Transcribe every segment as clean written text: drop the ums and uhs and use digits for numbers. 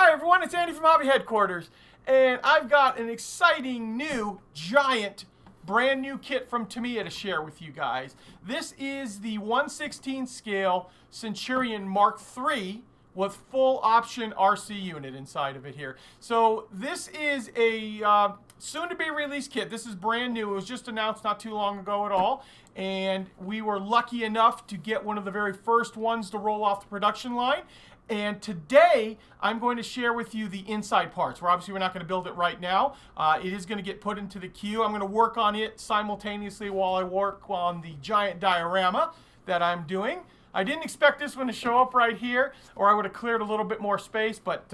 Hi everyone, it's Andy from Hobby Headquarters, and I've got an exciting new, giant, brand new kit from Tamiya to share with you guys. This is the 1/16 scale Centurian Mark III with full option RC unit inside of it here. So this is a soon to be released kit. This is brand new. It was just announced not too long ago at all. And we were lucky enough to get one of the very first ones to roll off the production line. And today, I'm going to share with you the inside parts. We're not going to build it right now. It is going to get put into the queue. I'm going to work on it simultaneously while I work on the giant diorama that I'm doing. I didn't expect this one to show up right here, or I would have cleared a little bit more space, but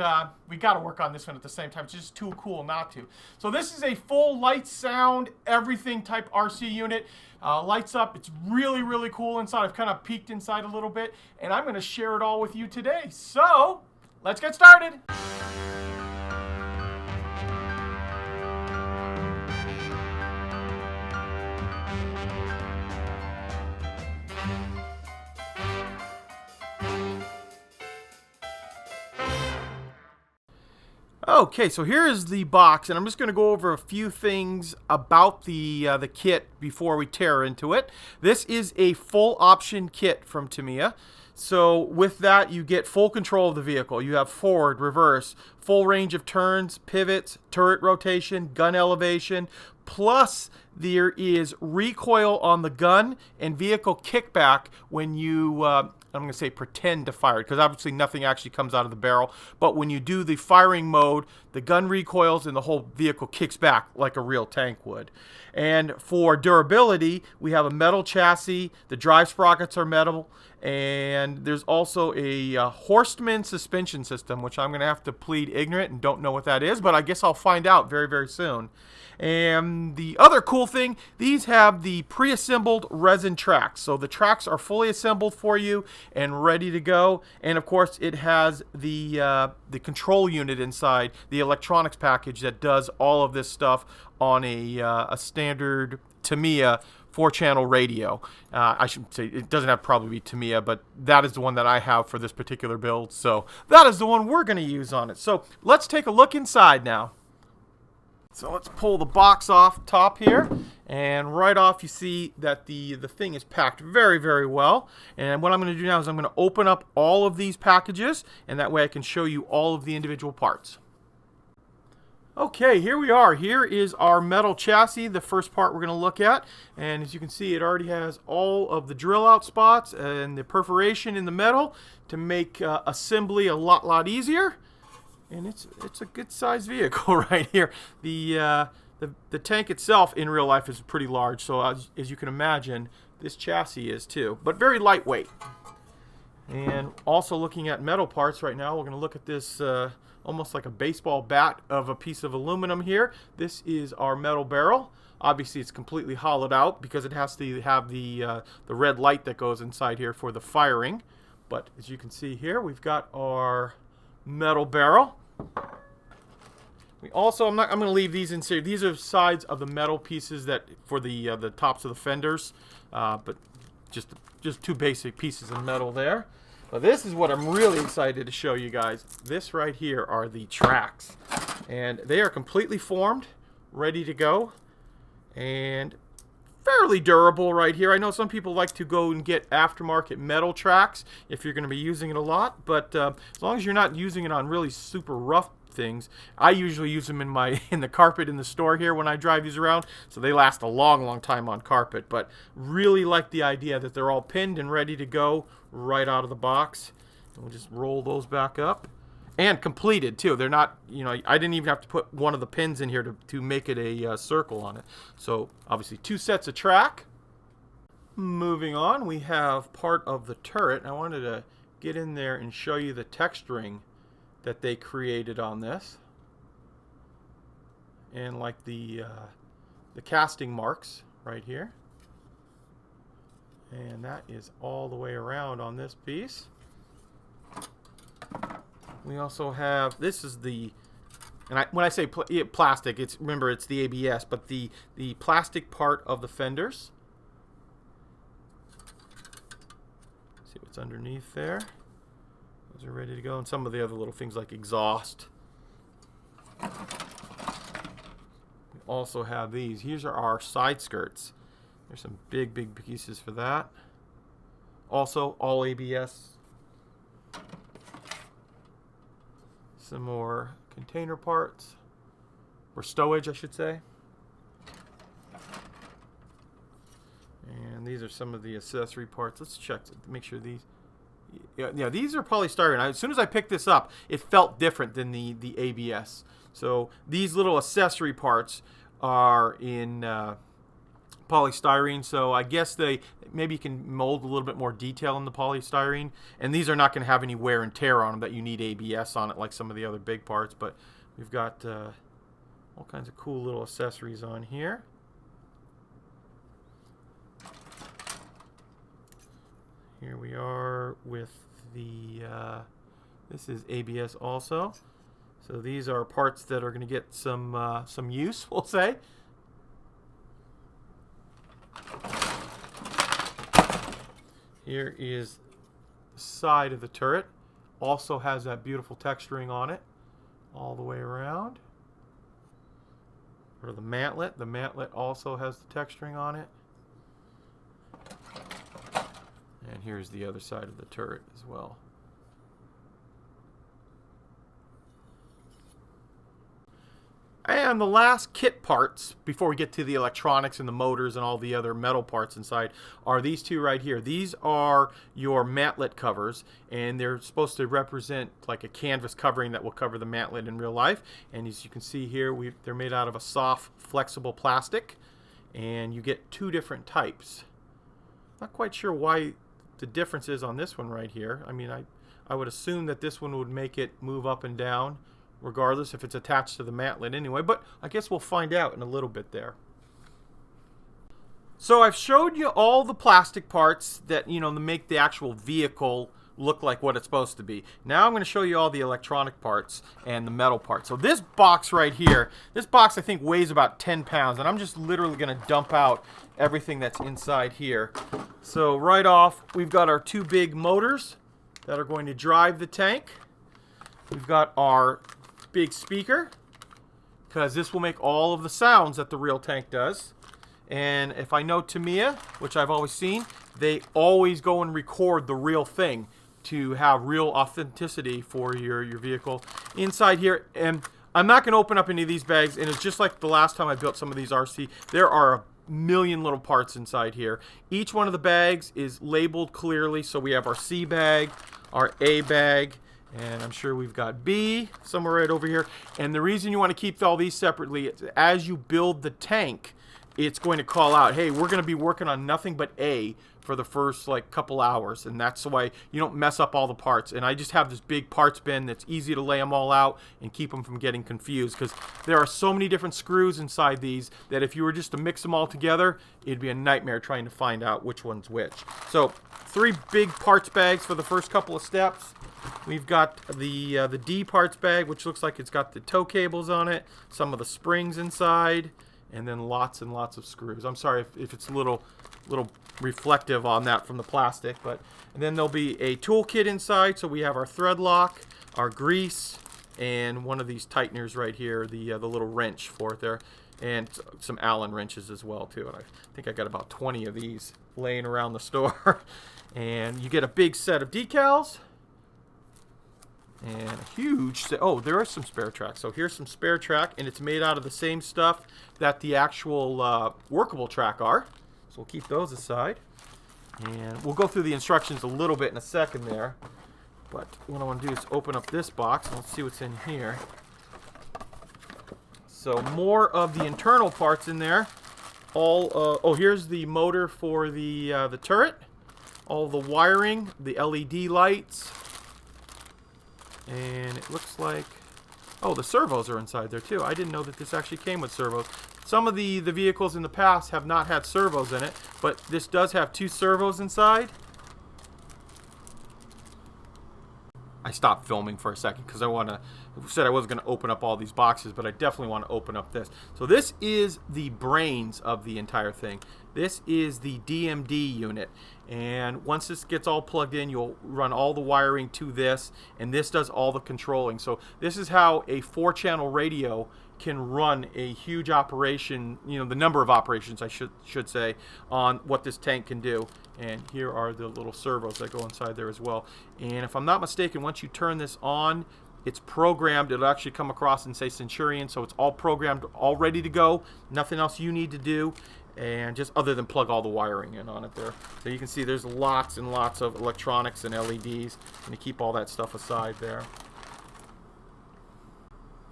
we got to work on this one at the same time. It's just too cool not to. So this is a full light, sound, everything type RC unit. Lights up. It's really, really cool inside. I've kind of peeked inside a little bit, and I'm going to share it all with you today. So let's get started. Okay, so here is the box, and I'm just going to go over a few things about the kit before we tear into it. This is a full option kit from Tamiya. So with that, you get full control of the vehicle. You have forward, reverse, full range of turns, pivots, turret rotation, gun elevation, plus there is recoil on the gun and vehicle kickback when you I'm going to say pretend to fire it, because obviously nothing actually comes out of the barrel. But when you do the firing mode, the gun recoils and the whole vehicle kicks back like a real tank would. And for durability, we have a metal chassis. The drive sprockets are metal. And there's also a Horstman suspension system, which I'm going to have to plead ignorant and don't know what that is. But I guess I'll find out very, very soon. And the other cool thing, these have the pre-assembled resin tracks. So the tracks are fully assembled for you and ready to go. And of course, it has the control unit inside, the electronics package that does all of this stuff on a standard Tamiya 4-channel radio. I should say it doesn't have to probably be Tamiya, but that is the one that I have for this particular build. So that is the one we're going to use on it. So let's take a look inside now. So let's pull the box off top here, and right off you see that the thing is packed very, very well. And what I'm going to do now is I'm going to open up all of these packages, and that way I can show you all of the individual parts. Okay, here we are. Here is our metal chassis, the first part we're going to look at. And as you can see, it already has all of the drill out spots and the perforation in the metal to make assembly a lot easier. And it's a good sized vehicle right here. The tank itself in real life is pretty large, so as you can imagine, this chassis is too, but very lightweight. And also looking at metal parts right now, we're going to look at this almost like a baseball bat of a piece of aluminum here. This is our metal barrel. Obviously it's completely hollowed out because it has to have the red light that goes inside here for the firing. But as you can see here, we've got our metal barrel. We also, I'm going to leave these in here. These are sides of the metal pieces that for the tops of the fenders, but just two basic pieces of metal there. But this is what I'm really excited to show you guys. This right here are the tracks, and they are completely formed, ready to go, and fairly durable right here. I know some people like to go and get aftermarket metal tracks if you're going to be using it a lot, but as long as you're not using it on really super rough things, I usually use them in the carpet in the store here when I drive these around, so they last a long time on carpet. But really like the idea that they're all pinned and ready to go right out of the box. And we'll just roll those back up. And completed too. They're not, I didn't even have to put one of the pins in here to make it a circle on it. So obviously 2 sets of track. Moving on, we have part of the turret. I wanted to get in there and show you the texturing that they created on this. And like the casting marks right here. And that is all the way around on this piece. We also have, this is the, and when I say plastic, remember it's the ABS, but the plastic part of the fenders. See what's underneath there. Those are ready to go. And some of the other little things like exhaust. We also have these. These are our side skirts. There's some big pieces for that. Also, all ABS. Some more container parts. Or stowage, I should say. And these are some of the accessory parts. Let's check to make sure these... Yeah, these are polystyrene. As soon as I picked this up, it felt different than the ABS. So these little accessory parts are in polystyrene. So I guess maybe you can mold a little bit more detail in the polystyrene. And these are not going to have any wear and tear on them that you need ABS on it like some of the other big parts. But we've got all kinds of cool little accessories on here. Here we are with the, this is ABS also. So these are parts that are going to get some use, we'll say. Here is the side of the turret. Also has that beautiful texturing on it all the way around. Or the mantlet. The mantlet also has the texturing on it. And here's the other side of the turret as well. And the last kit parts, before we get to the electronics and the motors and all the other metal parts inside, are these two right here. These are your mantlet covers, and they're supposed to represent like a canvas covering that will cover the mantlet in real life. And as you can see here, they're made out of a soft, flexible plastic, and you get two different types. Not quite sure why the difference is on this one right here. I mean, I would assume that this one would make it move up and down regardless if it's attached to the mantlet anyway, but I guess we'll find out in a little bit there. So I've showed you all the plastic parts that, you know, to make the actual vehicle look like what it's supposed to be. Now I'm going to show you all the electronic parts and the metal parts. So this box right here, this box I think weighs about 10 pounds, and I'm just literally going to dump out everything that's inside here. So right off, we've got our two big motors that are going to drive the tank. We've got our big speaker, because this will make all of the sounds that the real tank does. And if I know Tamiya, which I've always seen, they always go and record the real thing to have real authenticity for your vehicle. Inside here, and I'm not going to open up any of these bags, and it's just like the last time I built some of these RC, there are a million little parts inside here. Each one of the bags is labeled clearly, so we have our C bag, our A bag, and I'm sure we've got B somewhere right over here. And the reason you want to keep all these separately is as you build the tank, it's going to call out, hey, we're going to be working on nothing but A for the first like couple hours, and that's why you don't mess up all the parts. And I just have this big parts bin that's easy to lay them all out and keep them from getting confused, because there are so many different screws inside these that if you were just to mix them all together, it'd be a nightmare trying to find out which one's which. So 3 big parts bags for the first couple of steps. We've got the D parts bag, which looks like it's got the tow cables on it, some of the springs inside, and then lots and lots of screws. I'm sorry if it's a little reflective on that from the plastic, and then there'll be a tool kit inside. So we have our thread lock, our grease, and one of these tighteners right here, the little wrench for it there, and some Allen wrenches as well too. And I think I got about 20 of these laying around the store. And you get a big set of decals. And a huge set. Oh, there are some spare tracks. So here's some spare track, and it's made out of the same stuff that the actual workable track are. So we'll keep those aside. And we'll go through the instructions a little bit in a second there. But what I want to do is open up this box, and let's see what's in here. So more of the internal parts in there. Oh, here's the motor for the turret. All the wiring, the LED lights. And it looks like, oh, the servos are inside there too. I didn't know that this actually came with servos. Some of the vehicles in the past have not had servos in it, but this does have 2 servos inside. I stopped filming for a second because I want to said I wasn't going to open up all these boxes, but I definitely want to open up this. So this is the brains of the entire thing. This is the DMD unit, and once this gets all plugged in, you'll run all the wiring to this, and this does all the controlling. So this is how a 4-channel radio can run a huge operation, you know, the number of operations I should say, on what this tank can do. And here are the little servos that go inside there as well. And if I'm not mistaken, once you turn this on, it's programmed. It'll actually come across and say Centurion, so it's all programmed, all ready to go. Nothing else you need to do, and just other than plug all the wiring in on it there. So you can see there's lots and lots of electronics and LEDs, and to keep all that stuff aside there.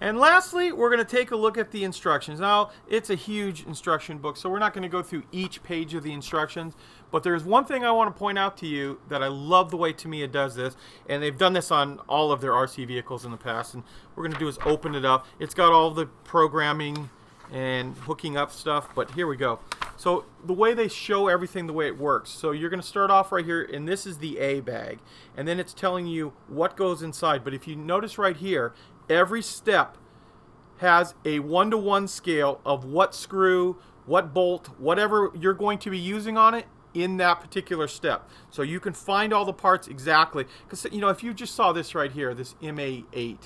And lastly, we're going to take a look at the instructions. Now, it's a huge instruction book, so we're not going to go through each page of the instructions. But there's one thing I want to point out to you that I love the way Tamiya does this, and they've done this on all of their RC vehicles in the past. And what we're going to do is open it up. It's got all the programming and hooking up stuff, but here we go. So the way they show everything, the way it works. So you're going to start off right here, and this is the A bag. And then it's telling you what goes inside. But if you notice right here, every step has a 1-to-1 scale of what screw, what bolt, whatever you're going to be using on it in that particular step. So you can find all the parts exactly. Because, you know, if you just saw this right here, this MA8,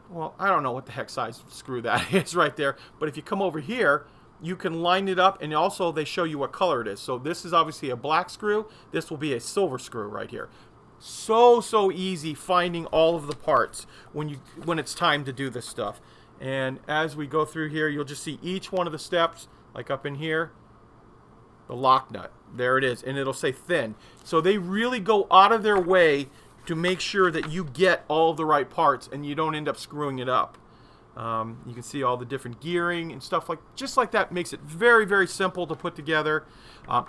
well, I don't know what the heck size screw that is right there. But if you come over here, you can line it up, and also they show you what color it is. So this is obviously a black screw. This will be a silver screw right here. So easy finding all of the parts when it's time to do this stuff. And as we go through here, you'll just see each one of the steps, like up in here, the lock nut. There it is, and it'll say thin. So they really go out of their way to make sure that you get all the right parts and you don't end up screwing it up. You can see all the different gearing and stuff just like that. Makes it very simple to put together.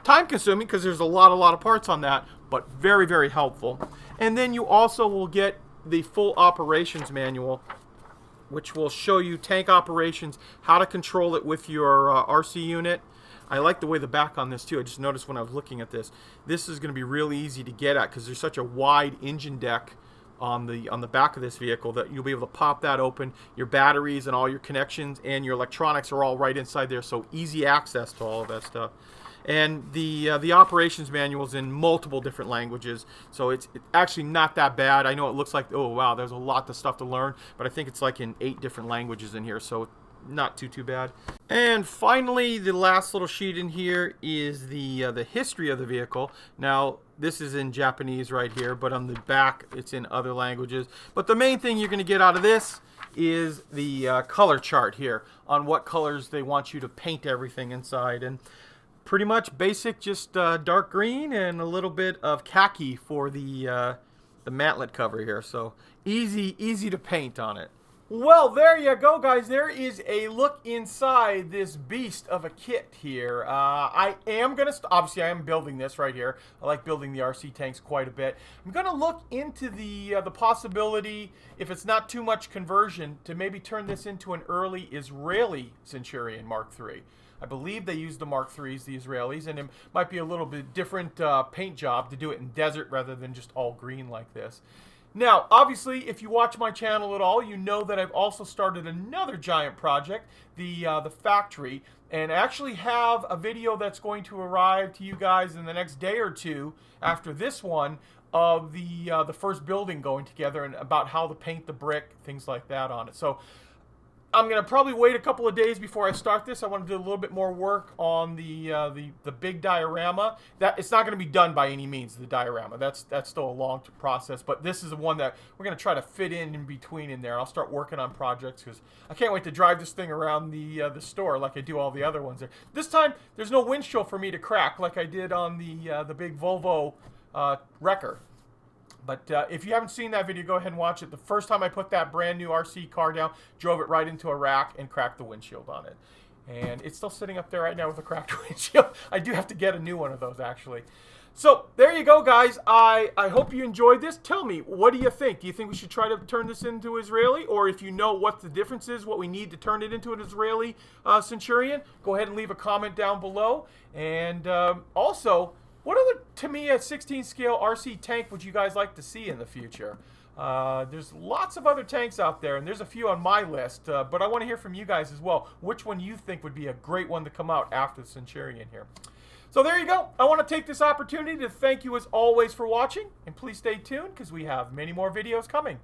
Time consuming because there's a lot of parts on that, but very helpful. And then you also will get the full operations manual, which will show you tank operations, how to control it with your RC unit. I like the way the back on this too. I just noticed when I was looking at this. This is going to be really easy to get at because there's such a wide engine deck on the back of this vehicle that you'll be able to pop that open. Your batteries and all your connections and your electronics are all right inside there, so easy access to all of that stuff. And the operations manual is in multiple different languages, so it's actually not that bad. I know it looks like, oh wow, there's a lot of stuff to learn, but I think it's like in 8 different languages in here, so not too bad. And finally, the last little sheet in here is the history of the vehicle. Now, this is in Japanese right here, but on the back, it's in other languages. But the main thing you're going to get out of this is the color chart here on what colors they want you to paint everything inside. And pretty much basic, just dark green and a little bit of khaki for the mantlet cover here. So easy to paint on it. Well, there you go, guys. There is a look inside this beast of a kit here. I am going to, obviously I am building this right here. I like building the RC tanks quite a bit. I'm going to look into the possibility, if it's not too much conversion, to maybe turn this into an early Israeli Centurion Mark III. I believe they use the Mark IIIs, the Israelis, and it might be a little bit different paint job to do it in desert rather than just all green like this. Now, obviously, if you watch my channel at all, you know that I've also started another giant project, the factory, and I actually have a video that's going to arrive to you guys in the next day or two after this one of the first building going together and about how to paint the brick, things like that on it. So I'm going to probably wait a couple of days before I start this. I want to do a little bit more work on the big diorama. That it's not going to be done by any means, the diorama. That's still a long process, but this is the one that we're going to try to fit in between in there. I'll start working on projects because I can't wait to drive this thing around the store like I do all the other ones there. This time, there's no windshield for me to crack like I did on the big Volvo wrecker. But if you haven't seen that video, go ahead and watch it. The first time I put that brand new RC car down, drove it right into a rack and cracked the windshield on it. And it's still sitting up there right now with a cracked windshield. I do have to get a new one of those, actually. So there you go, guys. I hope you enjoyed this. Tell me, what do you think? Do you think we should try to turn this into Israeli? Or if you know what the difference is, what we need to turn it into an Israeli Centurion, go ahead and leave a comment down below. And also, what other Tamiya 16 scale RC tank would you guys like to see in the future? There's lots of other tanks out there, and there's a few on my list, but I want to hear from you guys as well. Which one you think would be a great one to come out after the Centurion here? So there you go. I want to take this opportunity to thank you as always for watching, and please stay tuned because we have many more videos coming.